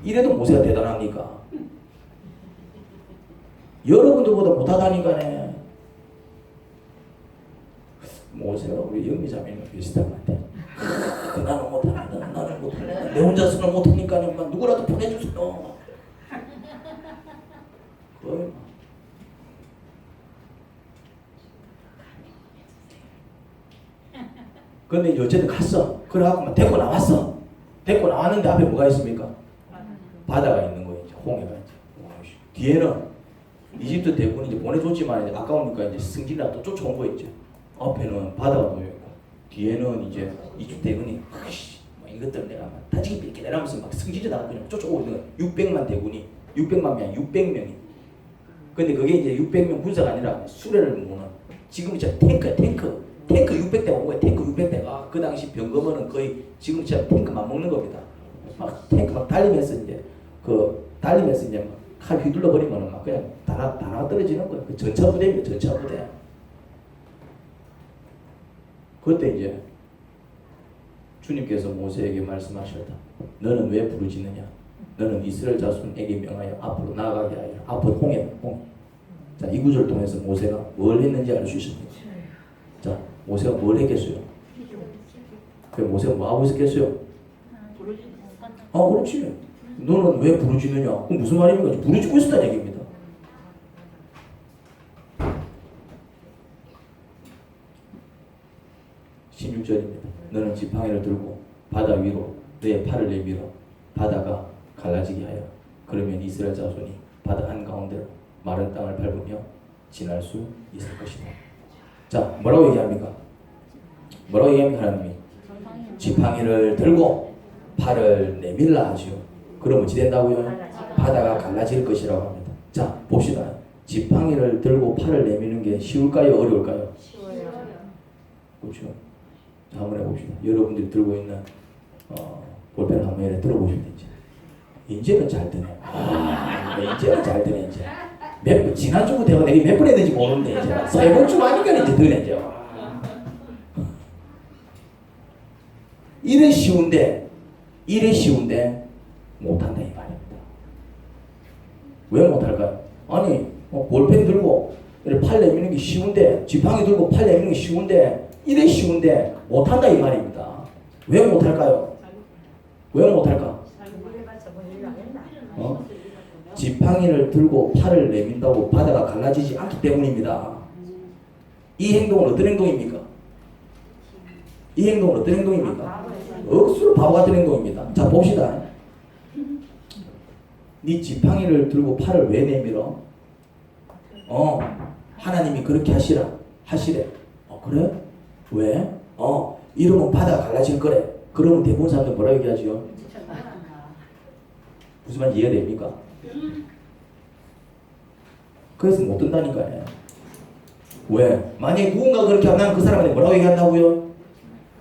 이래도 모세가 대단합니까? 여러분들보다 못하다니까네. 모세가 우리 영미자매랑 비슷한 것 같아. 나는 못합니다. 나는 못합니다. 내 혼자서는 못하니까 누구라도 보내주세요. 거의 근데 어쨌든 갔어. 그래갖고 데리고 나왔어. 데리고 나왔는데 앞에 뭐가 있습니까? 바다가 있는 거예요. 이제 홍해가 이제. 뒤에는 이집트 대군이 이제 보내줬지만 이제 아까우니까 이제 승진이라 또 쫓아온 거 있죠. 앞에는 바다가 놓여 있고 뒤에는 이제 이집트 대군이 이것들 내가 다지기 삐게 내라면서 막 승진이 나가 그냥 쫓아오고 있는 600만 대군이 600만 명 600명이. 근데 그게 이제 600명 군사가 아니라 수레를 모는 지금 이제 탱크 600대가 온 거예요. 탱크 600대가 그 당시 병거면은 거의 지금처럼 탱크만 먹는 겁니다. 막 탱크 막 달리면서 이제 막 칼 휘둘러 버리면은 막 그냥 다 떨어지는 거예요. 그 전차 부대입니다. 전차 부대. 그때 이제 주님께서 모세에게 말씀하셨다. 너는 왜 부르짖느냐? 너는 이스라엘 자손에게 명하여 앞으로 나아가게 하여 앞으로 홍해. 자, 이 구절을 통해서 모세가 뭘 했는지 알 수 있습니다. 자, 모세가 뭘 했겠어요? 그 모세가 뭐 하고 있었겠어요? 그렇지. 너는 왜 부르짖느냐? 그럼 무슨 말입니까? 부르짖고 있었다는 얘기입니다. (16절입니다) 너는 지팡이를 들고 바다 위로 내 팔을 내밀어 바다가 갈라지게 하여 그러면 이스라엘 자손이 바다 한가운데로 마른 땅을 밟으며 지날 수 있을 것이다. 자, 뭐라고 얘기합니까? 하나님이 지팡이를 들고 팔을 내밀라 하시오. 그럼 어찌 된다고요? 바다가 갈라질 것이라고 합니다. 자, 봅시다. 지팡이를 들고 팔을 내미는 게 쉬울까요? 어려울까요? 쉬워요. 그렇죠. 자, 한번 해봅시다. 여러분들이 들고 있는 볼펜 한번 들어보시면 되죠. 이제는 잘 되네. 이제는 잘 되네. 이제 지난주부터 내가 몇 번 했는지 모르는데 이제 3번쯤 하니까 이제 되네. 이제 이래 쉬운데 못한다 이 말입니다. 왜 못할까요? 아니 볼펜 들고 팔 내미는 게 쉬운데 지팡이 들고 팔 내미는 게 쉬운데 이래 쉬운데 못한다 이 말입니다. 왜 못할까요? 왜 못할까? 지팡이를 들고 팔을 내민다고 바다가 갈라지지 않기 때문입니다. 이 행동은 어떤 행동입니까? 억수로 바보 같은 행동입니다. 자, 봅시다. 네 지팡이를 들고 팔을 왜 내밀어? 하나님이 그렇게 하시래. 그래? 왜? 이러면 바다가 갈라질 거래. 그러면 대부분 사람들 뭐라 얘기하지요? 무슨 말인지 이해가 됩니까? 그래서 못 든다니까요. 왜? 만약에 누군가 그렇게 하면 난 그 사람한테 뭐라고 얘기한다고요?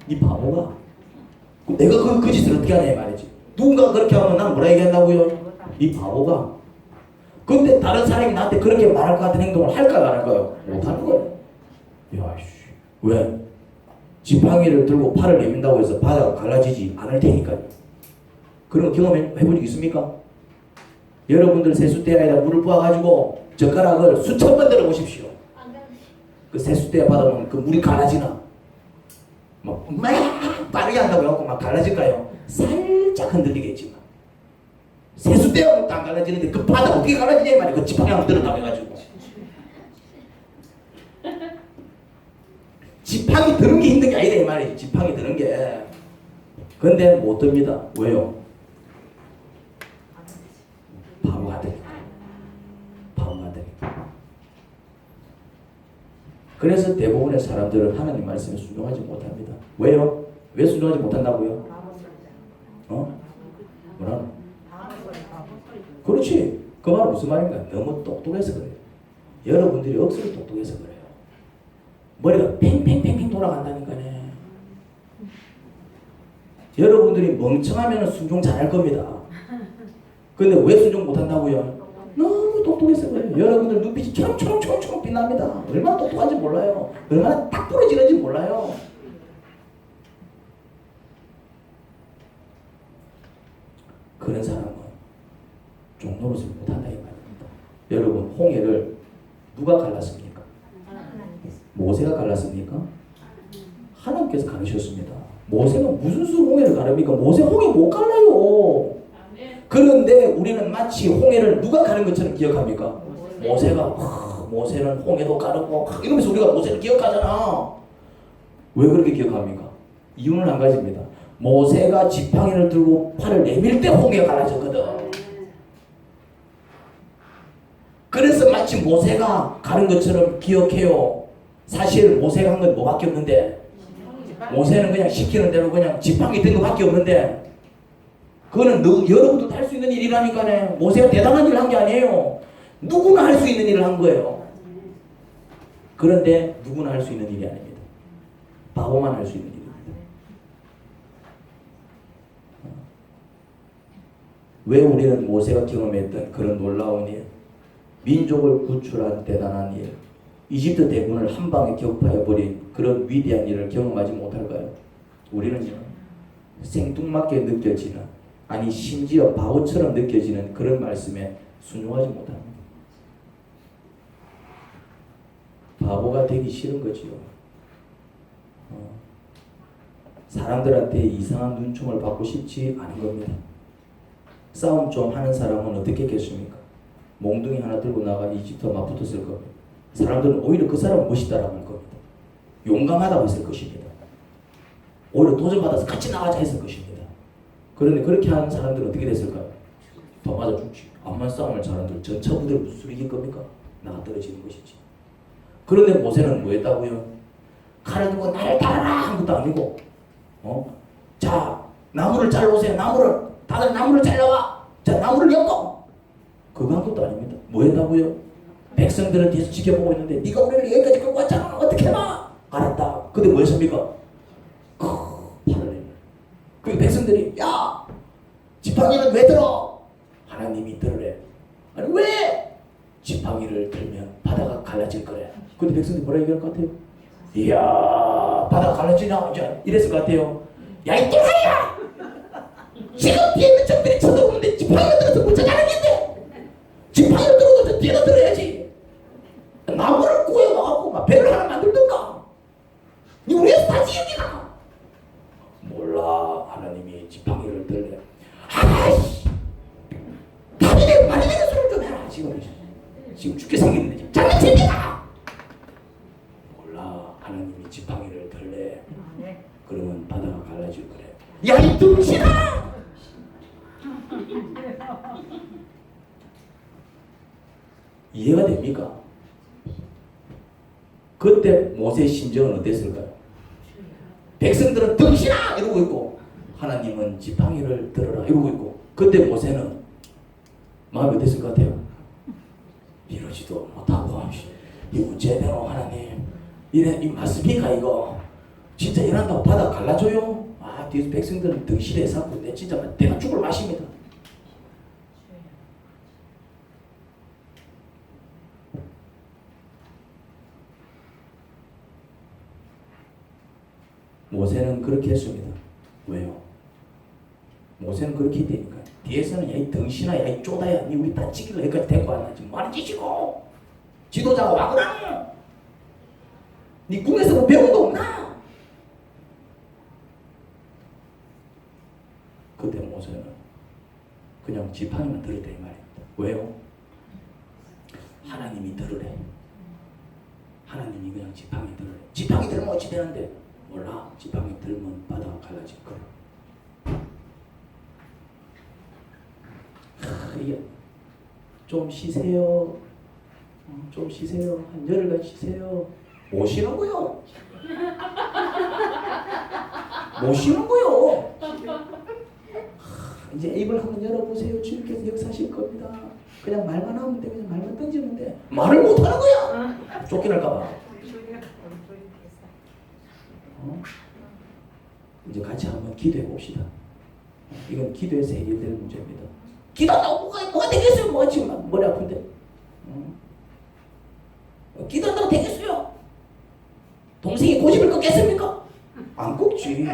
이 바보가. 그럼 내가 그 짓을 어떻게 하냐 이 말이지. 누군가 그렇게 하면 난 뭐라 얘기한다고요? 이 바보가. 근데 다른 사람이 나한테 그렇게 말할 것 같은 행동을 할까요 안 할까요? 못하는 거예요. 야씨. 왜? 지팡이를 들고 팔을 내민다고 해서 바다가 갈라지지 않을 테니까요. 그런 거 경험해 본 적 있습니까? 여러분들 세숫대야에다 물을 부어가지고 젓가락을 수천 번 들어보십시오. 그 세숫대야 받아보면 그 물이 갈라지나? 막 빠르게 한다고 해갖고 막 갈라질까요? 살짝 흔들리겠지만 세숫대야 안 갈라지는데 그 바다 어떻게 갈라지냐 이 말이야. 그 지팡이 한번 들었다고 해가지고 지팡이 드는 게 힘든 게 아니다 이 말이지. 지팡이 드는 게. 근데 못 듭니다. 왜요? 바보가 되니까. 바보가 되니까. 그래서 대부분의 사람들은 하나님 말씀에 순종하지 못합니다. 왜요? 왜 순종하지 못한다고요? 뭐라노? 그렇지. 그 말은 무슨 말인가? 너무 똑똑해서 그래요. 여러분들이 억수로 똑똑해서 그래요. 머리가 팽팽팽팽 돌아간다니까요. 여러분들이 멍청하면 순종 잘할 겁니다. 근데 왜 순종 못한다고요? 너무 똑똑해서 그래요. 여러분들 눈빛이 초롱초롱초롱 빛납니다. 얼마나 똑똑한지 몰라요. 얼마나 딱 부러지는지 몰라요. 그런 사람은 종노릇을 못한다 이 말입니다. 여러분 홍해를 누가 갈랐습니까? 모세가 갈랐습니까? 하나님께서 가르쳤습니다. 모세가 무슨 수로 홍해를 가릅니까? 모세 홍해 못 갈라요. 그런데 우리는 마치 홍해를 누가 가는 것처럼 기억합니까? 모세가 모세는 홍해도 가르고 이러면서 우리가 모세를 기억하잖아. 왜 그렇게 기억합니까? 이유는 한 가지입니다. 모세가 지팡이를 들고 팔을 내밀 때 홍해가 갈라졌거든. 그래서 마치 모세가 가는 것처럼 기억해요. 사실 모세가 한 건 뭐밖에 없는데 모세는 그냥 시키는 대로 그냥 지팡이 든 것밖에 없는데 그거는 여러분도 할 수 있는 일이라니까요. 모세가 대단한 일을 한 게 아니에요. 누구나 할 수 있는 일을 한 거예요. 그런데 누구나 할 수 있는 일이 아닙니다. 바보만 할 수 있는 일입니다. 왜 우리는 모세가 경험했던 그런 놀라운 일, 민족을 구출한 대단한 일, 이집트 대군을 한 방에 격파해버린 그런 위대한 일을 경험하지 못할까요? 우리는요, 생뚱맞게 느껴지는, 아니 심지어 바보처럼 느껴지는 그런 말씀에 순종하지 못합니다. 바보가 되기 싫은 거지요. 사람들한테 이상한 눈총을 받고 싶지 않은 겁니다. 싸움 좀 하는 사람은 어떻게 했겠습니까? 몽둥이 하나 들고 나가 이집트와 맞붙었을 겁니다. 사람들은 오히려 그 사람은 멋있다라고 할 겁니다. 용감하다고 했을 것입니다. 오히려 도전받아서 같이 나가자 했을 것입니다. 그런데 그렇게 하는 사람들은 어떻게 됐을까요? 더 맞아 죽지. 암만 싸움을 사람들 전차 부대를 무슨 소리 이길 겁니까? 나가 떨어지는 것이지. 그런데 모세는 뭐 했다고요? 칼을 들고 나를 따라라 한 것도 아니고 자 나무를 잘라오세요. 다들 나무를 잘라와. 자 나무를 엮어. 그거 한 것도 아닙니다. 뭐 했다고요? 백성들은 뒤에서 지켜보고 있는데 네가 우리를 여기까지 끌고 왔잖아. 어떻게 해봐. 알았다. 근데 뭐 했습니까? 팔을 내밀어. 그 백성들이 야 지팡이는 왜 들어? 하나님이 들으래. 아니 왜? 지팡이를 들면 바다가 갈라질 거래. 근데 백성들이 뭐라 얘기할 것 같아요? 이야 바다가 갈라지냐? 이랬을 것 같아요. 야 이 또라이야! 지금 뒤에 있는 적들이 쳐들어오는데 지팡이를 들어서 못 찾아내겠대. 지팡이를 들어도 저 뒤에다 들어야지. 나무를 구해와갖고 막 배를 하나 만들던가. 니 우리에서 다시 여기가. 몰라. 하나님이 지팡이를 들래. 아이씨 답이네 말이 되는 소리를 좀 해라. 지금 죽게 생겼는데 지금 장난칩니다. 몰라. 하나님이 지팡이를 들래. 그러면 바다가 갈라질 거래. 야 이 둥신아! 이해가 됩니까? 그때 모세의 심정은 어땠을까요? 백성들은 둥신아! 이러고 있고 하나님은 지팡이를 들어라 이러고 있고, 그때 모세는 마음이 어땠을 것 같아요? 이러지도 못하고 이거 제대로 하나님 이래 이 말씀이가 이거 진짜 이런다고 바다 갈라줘요? 아 뒤에서 백성들은 등실에 쌓고 내 진짜 내가 죽을 맛입니다. 모세는 그렇게 했습니다. 왜요? 모세는 그렇게 했다니까. 뒤에서는 야이 등신아 야이 쪼다야 니 우리 다 찍기를 여기까지 데리고 왔나 지금 뭐하는 짓이고 지도자가 와그라 니 궁에서 뭐 배운 거 없나? 그때 모세는 그냥 지팡이만 들었다 이 말입니다. 왜요? 하나님이 들으래. 하나님이 그냥 지팡이 들으래. 지팡이 들면 어찌 되는데? 몰라. 지팡이 들면 바다가 갈라질 거야. 좀 쉬세요. 좀 쉬세요. 한 열흘간 쉬세요. 못 쉬는 거요. 못 쉬는 거요. 이제 입을 한번 열어보세요. 주님께서 역사하실 겁니다. 그냥 말만 하면 돼. 그냥 말만 던지면 돼. 말을 못 하는 거야. 쫓겨날까봐. 이제 같이 한번 기도해 봅시다. 이건 기도에서 해결될 문제입니다. 기도한다고 뭐가 되겠어요? 뭐가 지금 머리 아픈데. 기도한다고 되겠어요? 동생이 고집을 꺾겠습니까? 안 꺾지.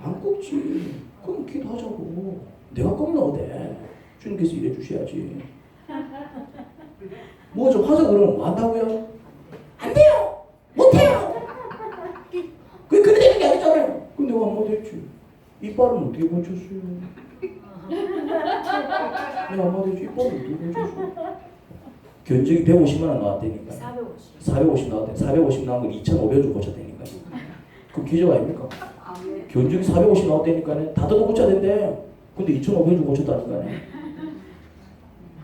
안 꺾지. 그럼 기도하자고. 내가 꺾나 어때? 주님께서 일해 주셔야지. 뭐 좀 하자 그러면 뭐 한다고요? 안 돼요. 못 해요. 그게 그래 되는 게 아니잖아요. 근데 내가 안 못했지. 이빨은 어떻게 고쳤어요? 내가 안 못했지. 이빨은 어떻게 고쳤어요? 견적이 150만 원 나왔다니까. 450 나왔대. 450 나온 걸 2,500원 주고 고쳤다니까. 그 기적 아닙니까? 견적이 450 나왔다니까. 다 뜯어 고쳐야 된대. 근데 2,500원 주고 고쳤다니까.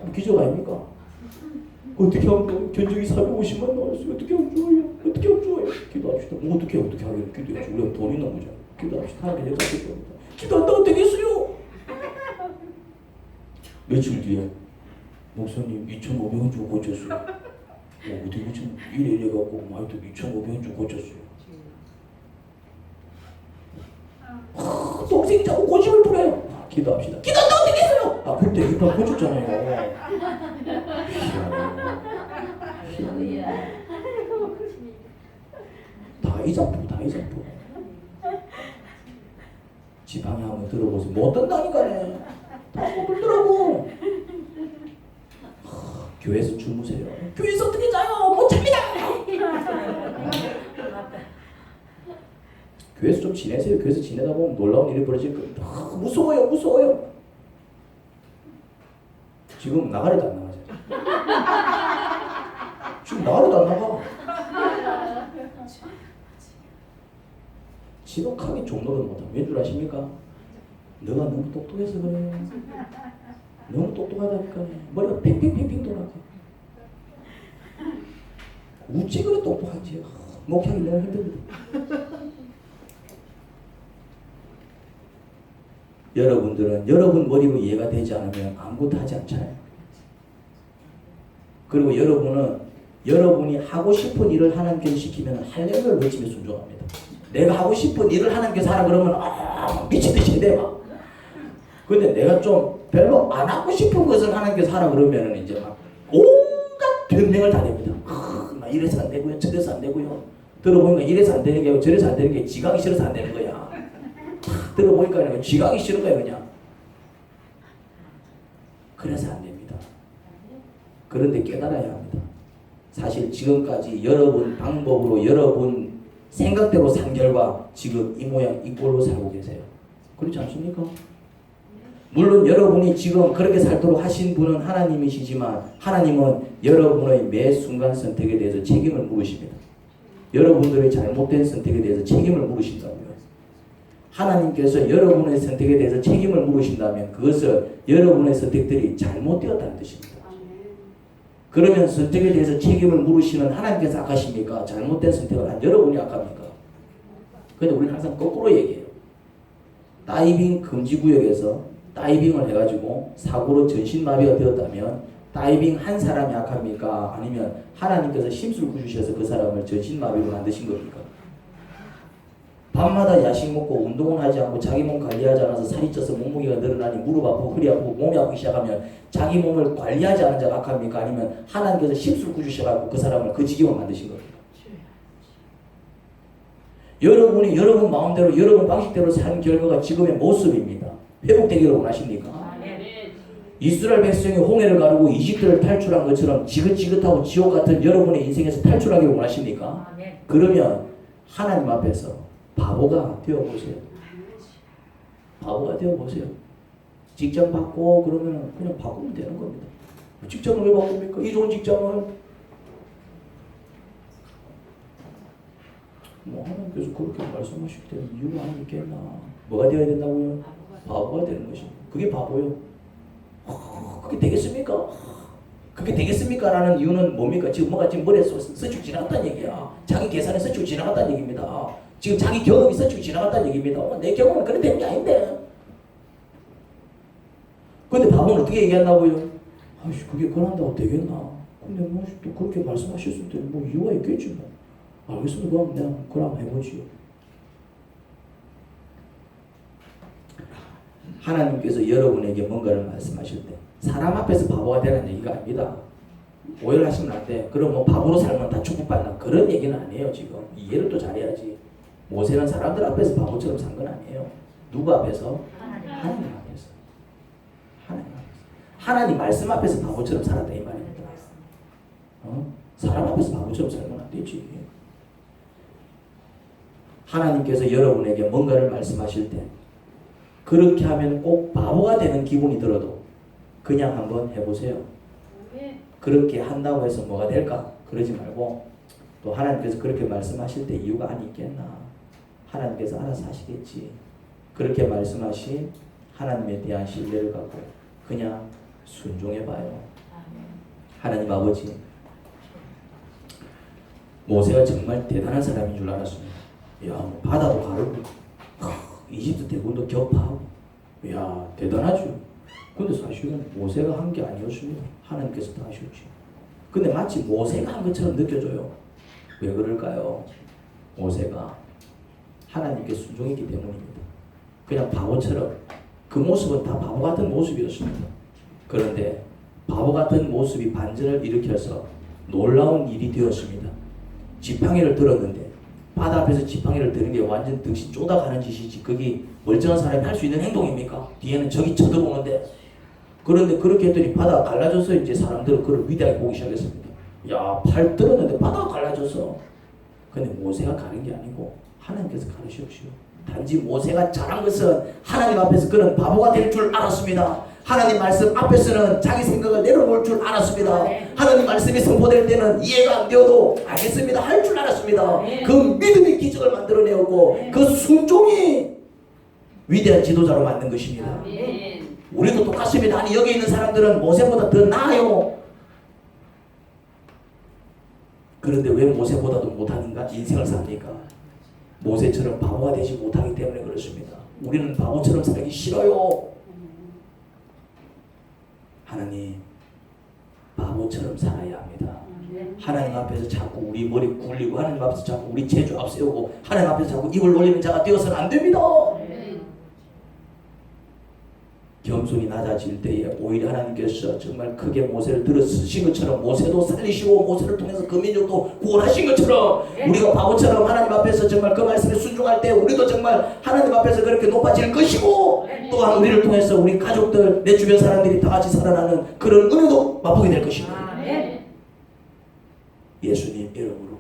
그 기적 아닙니까? 어떻게 하면 좋아요? 견적이 450만 나왔어요. 어떻게 하면 좋아요? 어떻게 하면 좋아요? 기도합시다. 뭐 어떻게 하겠어요? 기도해야지. 우리가 돈 있는 거잖아. 기도합시다. 하나님 역사하실 겁니다. 기도한다고 되겠어요? 며칠 뒤에 목사님 2,500원 주고 고쳤어요. 어디 고쳤는 이래 갖고 하여튼 2,500원 주고 고쳤어요. 동생이 자꾸 고집을 부려요. 기도합시다. 기도한다고 되겠어요? 아 그때 이빨 고쳤잖아요. 다 이자포. 지방에 한번 들어보세요. 못 든다니까네. 다 못 들더라고. 교회에서 주무세요. 교회에서 어떻게 자요? 못 잡니다. 교회에서 좀 지내세요. 교회에서 지내다 보면 놀라운 일이 벌어질 거예요. 무서워요. 지금 나가래도 안 나가잖아요. 지금 나가래도 안 나가. 지독하게 종노릇 못하면 왜 줄 아십니까? 너가 너무 똑똑해서 그래. 너무 똑똑하다니까. 머리가 팽팽팽팽 돌아가. 어찌 그래 똑똑한지. 목하기 너무 힘듭니다. 여러분들은 여러분 머리로 이해가 되지 않으면 아무것도 하지 않잖아요. 그리고 여러분은 여러분이 하고 싶은 일을 하나님께 시키면 할렐루야를 외치며 순종합니다. 내가 하고 싶은 일을 하나님께서 하라 그러면 미친듯이 해대 막. 근데 내가 좀 별로 안 하고 싶은 것을 하나님께서 하라 그러면 이제 막 온갖 변명을 다 냅니다. 막 이래서 안 되고요, 저래서 안 되고요. 들어보니까 이래서 안 되는 게 저래서 안 되는 게 지각이 싫어서 안 되는 거야. 들어보니까 그냥 지각이 싫은 거야 그냥. 그래서 안 됩니다. 그런데 깨달아야 합니다. 사실 지금까지 여러분 방법으로 여러분 생각대로 산 결과 지금 이 모양 이 꼴로 살고 계세요. 그렇지 않습니까? 물론 여러분이 지금 그렇게 살도록 하신 분은 하나님이시지만 하나님은 여러분의 매 순간 선택에 대해서 책임을 물으십니다. 여러분들의 잘못된 선택에 대해서 책임을 물으신다고요. 하나님께서 여러분의 선택에 대해서 책임을 물으신다면 그것은 여러분의 선택들이 잘못되었다는 뜻입니다. 그러면 선택에 대해서 책임을 물으시는 하나님께서 악하십니까? 잘못된 선택을 한 여러분이 악합니까? 근데 우리는 항상 거꾸로 얘기해요. 다이빙 금지 구역에서 다이빙을 해가지고 사고로 전신마비가 되었다면 다이빙 한 사람이 약합니까? 아니면 하나님께서 심술 주셔서 그 사람을 전신마비로 만드신 겁니까? 밤마다 야식 먹고 운동을 하지 않고 자기 몸 관리하지 않아서 살이 쪄서 몸무게가 늘어나니 무릎 아프고 허리 아프고 몸이 아프기 시작하면 자기 몸을 관리하지 않은 자가 악합니까? 아니면 하나님께서 심술 주셔가지고 그 사람을 그 지경을 만드신 겁니까? 여러분이 여러분 마음대로 여러분 방식대로 산 결과가 지금의 모습입니다. 회복되기를 원하십니까? 이스라엘 백성이 홍해를 가르고 이집트를 탈출한 것처럼 지긋지긋하고 지옥 같은 여러분의 인생에서 탈출하기를 원하십니까? 그러면 하나님 앞에서 바보가 되어보세요. 바보가 되어보세요. 직장 바꿔 그러면 그냥 바꾸면 되는 겁니다. 직장을 왜 바꿉니까? 이 좋은 직장을 하나님께서 그렇게 말씀하실 때는 이유가 아니겠나? 뭐가 되어야 된다고요? 바보가 되는 것입니다. 그게 바보요. 그게 되겠습니까? 그게 되겠습니까? 라는 이유는 뭡니까? 지금 뭐가 지금 머리에 스치고 지나갔다는 얘기야. 자기 계산에 스치고 지나갔다는 얘기입니다. 지금 자기 경험이 스치고 지나갔다는 얘기입니다. 내 경험은 그래 되는 게 아닌데. 근데 바보는 어떻게 얘기한다고요? 아이씨, 그게 그런다고 되겠나? 근데 뭐 또 그렇게 말씀하셨을 때 뭐 이유가 있겠지 뭐. 알겠습니다. 그럼 내가 그럼 해보지요. 하나님께서 여러분에게 뭔가를 말씀하실 때 사람 앞에서 바보가 되라는 얘기가 아닙니다. 오해를 하시면 안 돼. 그럼 뭐 바보로 살면 다 축복받나 그런 얘기는 아니에요. 지금 이해를 또 잘해야지. 모세는 사람들 앞에서 바보처럼 산 건 아니에요. 누구 앞에서? 하나님 앞에서. 하나님 앞에서. 하나님 말씀 앞에서 바보처럼 살았다 이 말입니다. 사람 앞에서 바보처럼 살면 안 되지. 하나님께서 여러분에게 뭔가를 말씀하실 때 그렇게 하면 꼭 바보가 되는 기분이 들어도 그냥 한번 해보세요. 그렇게 한다고 해서 뭐가 될까? 그러지 말고 또 하나님께서 그렇게 말씀하실 때 이유가 아니 있겠나? 하나님께서 알아서 하시겠지. 그렇게 말씀하신 하나님에 대한 신뢰를 갖고 그냥 순종해봐요. 하나님 아버지, 모세가 정말 대단한 사람인 줄 알았습니다. 야, 뭐 바다도 가르고 이집트 대군도 격파하고 야, 대단하죠. 근데 사실은 모세가 한 게 아니었습니다. 하나님께서 다 하셨지. 근데 마치 모세가 한 것처럼 느껴져요. 왜 그럴까요? 모세가 하나님께 순종했기 때문입니다. 그냥 바보처럼 그 모습은 다 바보 같은 모습이었습니다. 그런데 바보 같은 모습이 반전을 일으켜서 놀라운 일이 되었습니다. 지팡이를 들었는데 바다 앞에서 지팡이를 드는 게 완전 득시 쪼다가는 짓이지 그게 멀쩡한 사람이 할 수 있는 행동입니까? 뒤에는 적이 쳐다보는데. 그런데 그렇게 했더니 바다가 갈라져서 이제 사람들은 그걸 위대하게 보기 시작했습니다. 야, 팔 들었는데 바다가 갈라졌어. 근데 모세가 가는 게 아니고 하나님께서 가르치십시오. 단지 모세가 잘한 것은 하나님 앞에서 그는 바보가 될 줄 알았습니다. 하나님 말씀 앞에서는 자기 생각을 내려놓을 줄 알았습니다. 하나님 말씀이 선포될 때는 이해가 안 되어도 알겠습니다 할 줄 알았습니다. 그 믿음이 기적을 만들어내었고 그 순종이 위대한 지도자로 만든 것입니다. 우리도 똑같습니다. 아니 여기 있는 사람들은 모세보다 더 나아요. 그런데 왜 모세보다도 못하는가? 인생을 삽니까? 모세처럼 바보가 되지 못하기 때문에 그렇습니다. 우리는 바보처럼 살기 싫어요. 하나님, 바보처럼 살아야 합니다. 하나님 앞에서 자꾸 우리 머리 굴리고 하나님 앞에서 자꾸 우리 재주 앞세우고 하나님 앞에서 자꾸 입을 놀리는 자가 되어서는 안 됩니다. 겸손히 낮아질 때에 오히려 하나님께서 정말 크게 모세를 들어 쓰신 것처럼 모세도 살리시고 모세를 통해서 그 민족도 구원하신 것처럼 우리가 바보처럼 하나님 앞에서 정말 그 말씀에 순종할 때 우리도 정말 하나님 앞에서 그렇게 높아질 것이고 또한 우리를 통해서 우리 가족들 내 주변 사람들이 다 같이 살아나는 그런 은혜도 맛보게 될 것입니다. 예수님 이름으로